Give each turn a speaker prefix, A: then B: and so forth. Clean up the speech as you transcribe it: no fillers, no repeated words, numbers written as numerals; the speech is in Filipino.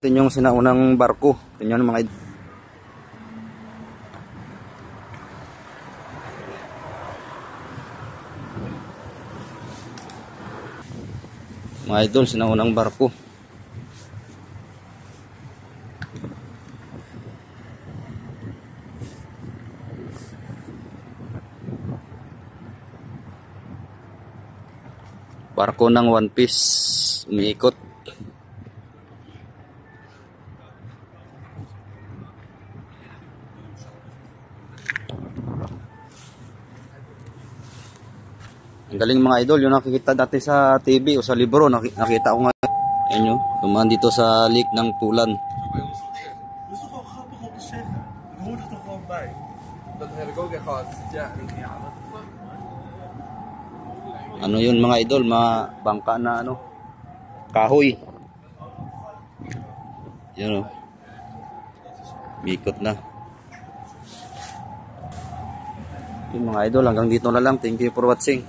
A: Ito yung sinaunang barko. Ito yung mga idol. Mga idol, sinaunang barko. Barko ng One Piece, umiikot. Ang galing mga idol, yung nakikita dati sa TV o sa libro, nakita ko nga. Ayan nyo, dumaan dito sa lake ng Tulan. Ano yun mga idol, mga bangka na ano, kahoy. Yan o, mikot na. Yung mga idol, hanggang dito na lang. Thank you for watching.